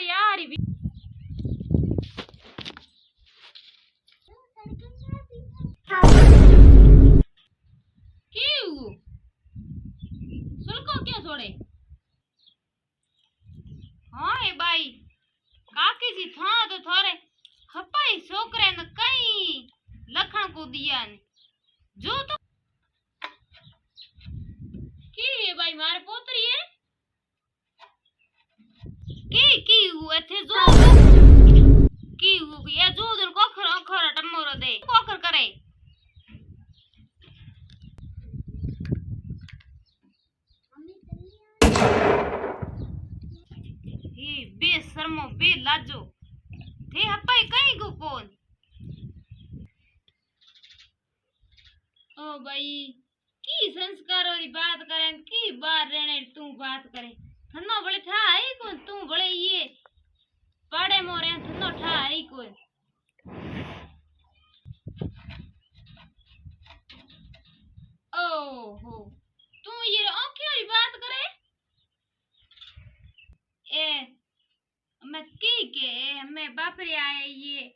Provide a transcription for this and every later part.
यार क्यों सुलको क्यों छोड़े? हाँ ए बाई काकी जी था तो थोड़े हपाई छोकरे ने कई लखन को दिया ने जो तो की भाई मारे पोतरी है की हुए थे जो की हु ये जो दिन कोखर अखर टमोरो दे कोखर करे ये बे शर्मो बे लाजो थे हपाई कई को कौन ओ भाई की संस्कार वाली बात करे की बार रहने तू बात करे थन्नो बड़े था आई कौन तू बड़े ये पाड़े मोरे थन्नो था आई कौन ओहो तू ये आंखें वाली बात करे ए मैं के मैं बापरे आए ये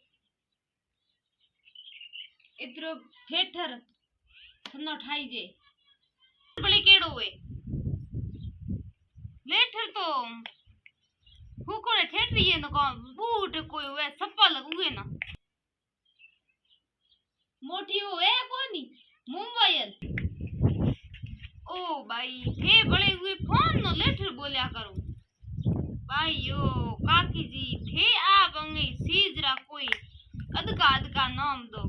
इतरो थिएटर थन्नो ठाई जे बड़े केड़ो है लेटर तो हुकोड़े ठेठरी है न को बूट कोई वे चप्पल उगे ना मोटी हो है कोनी मोबाइल ओ भाई थे बड़े हुए फोन न लेटर बोलिया करो भाई यो काकी जी थे आप अंगे सीजरा कोई अदका नाम दो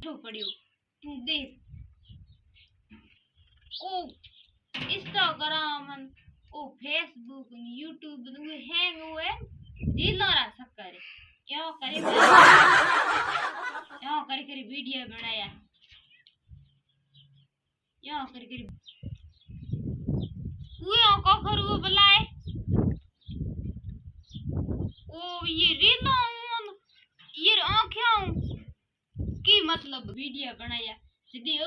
तो पड़ियो तू देख ओ इंस्टाग्राम ओ फेसबुक यूट्यूब नुए हैंग हुए दिलोरा सक्कर यो करे वीडियो बनाया यो करे उए को करू बुलाए ओ ये रीलो ये आंखें की मतलब वीडियो बनाया सीधे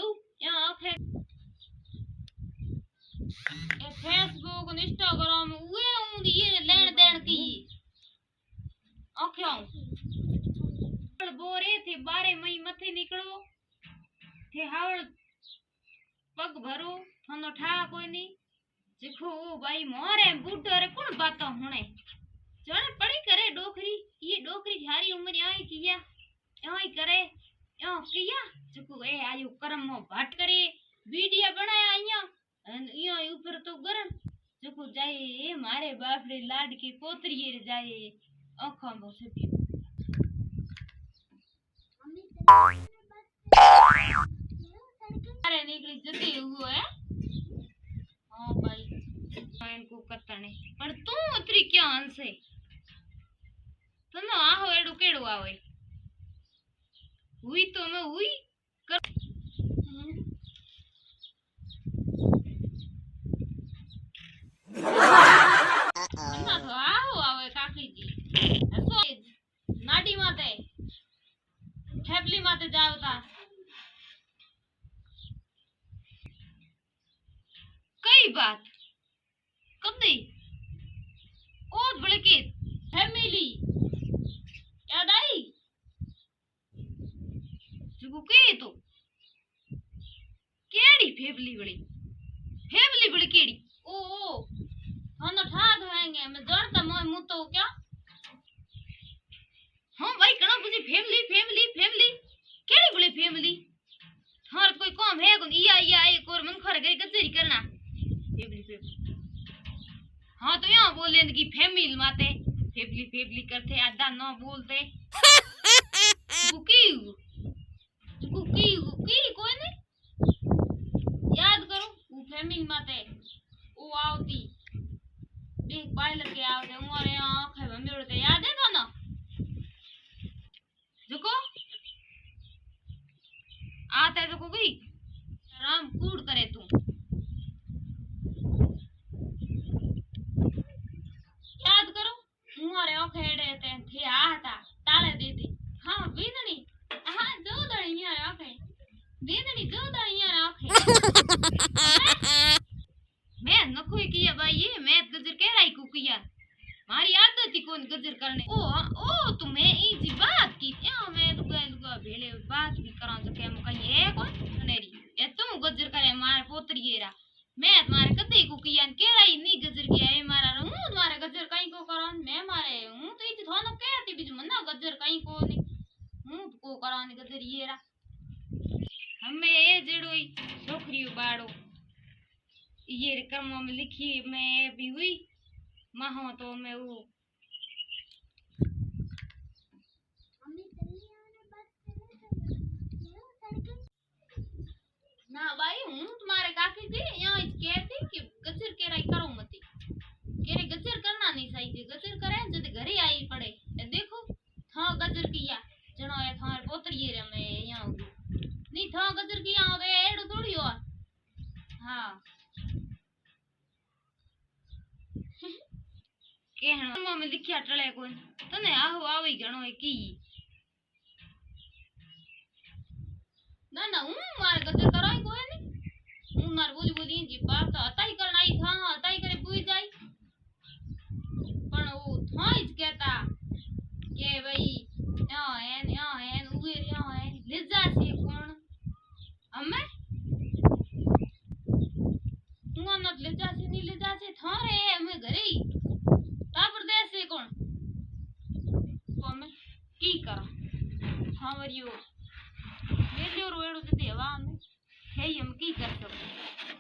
या आंखें ए फेसबुक इंस्टाग्राम उए ये लेन देन की आंखें बोरे थे 12 मई मथे निकलो थे हावड़ पग भरो थनो ठा कोई नहीं देखो भाई मोरे बूढ़ो रे कौन बात होने जण पड़ी करे डोकरी ये डोकरी थारी उम्र आई किया आई करे यो किया देखो ए आयु कर्म मो भाट करे वीडियो बनाया इया इया ऊपर तो गरम देखो जाए मारे बाप रे लाड की पोतरी रे जाए आंखों में से अरे निकली जल्दी हुआ है हां भाई इनको कतने पर तू उतरी क्या हंसे तनो आहो एडू केडू आवे हुई तो मैं हुई कर अन्ना तो आहो आवे काकी जी हसो नाडी माते फैमिली माते जावता कई बात कभी ओ बड़े के फैमिली याद आई जो के तो केड़ी फैमिली बड़ी केड़ी ओ हम ठा धोएंगे मैं जानता मैं तो क्या हां भाई कणा बुझी फैमिली केड़ी बड़ी फैमिली हर कोई काम है कोन इया एक और मन खर गई कचेरी करना फैमिली हाँ तो यहाँ बोले कि फैमिली माते फैमिली करते आधा ना बोलते कुकी कोई नहीं याद करो वो फैमिली माते वो आवती देख बाय लगे आवते हमारे यहाँ आंखें में मिलते याद है ना देखो आता है तो कोई राम कूड़ करे तुम याद करो हमारे आंखें रहते थे आता ताले देते हाँ बीदनी हाँ दो दड़ियां आंखें बीदनी दो दड़ियां आंखें मैं न कोई किया भाई ये मैं तुझे कह रही को किया मारी आदत ही कौन गजर करने ओ तुम्हें इजी बात की क्या मैं दुगा दुगा भेले बात भी करा तो क्या कहीं है कौन सुनेरी ये तुम गजर करे मार पोतरीरा मैं तुम्हारे कते को किया केड़ा ही नहीं गजर किया है मारा हूं तुम्हारे गजर कहीं को करा मैं मारे हूं तो इति थानो कहती बीज मन्ना गजर कहीं को नहीं हूं को करा ने गजर ये रा हमें ए जेड़ो ही छोकरियो बाड़ो ये कर्मों में लिखी मैं भी हुई महो तो मैं वो ना भाई हूं तुम्हारे काकी थी यहाँ कहती कि गजर केराई करो मती केरे गजर करना नहीं चाहिए गजर करे जद घरे आई पड़े ये देखो था गजर किया जनो है थार पोतरी रे मैं यहाँ नहीं था गजर किया रे एड़ो थोड़ी हो हां कहना में लिखिया टळे कोई तने आहो आवी घणो है की ना ना हूं मारे गजर कराई कोई नहीं हूं मार बोली बोली जी बात अताई करना आई था अताई करे पूई जाई पण वो थाई ज कहता के भाई या है उबे या है ले जा से कौन हमें हुआ न ले जा से नहीं ले जा से थारे हमें घरे ही तापर दे से कौन तो हमें की करा हावरियो ले लो रोएड़ो ते देवा हमें हे हम की कर सकते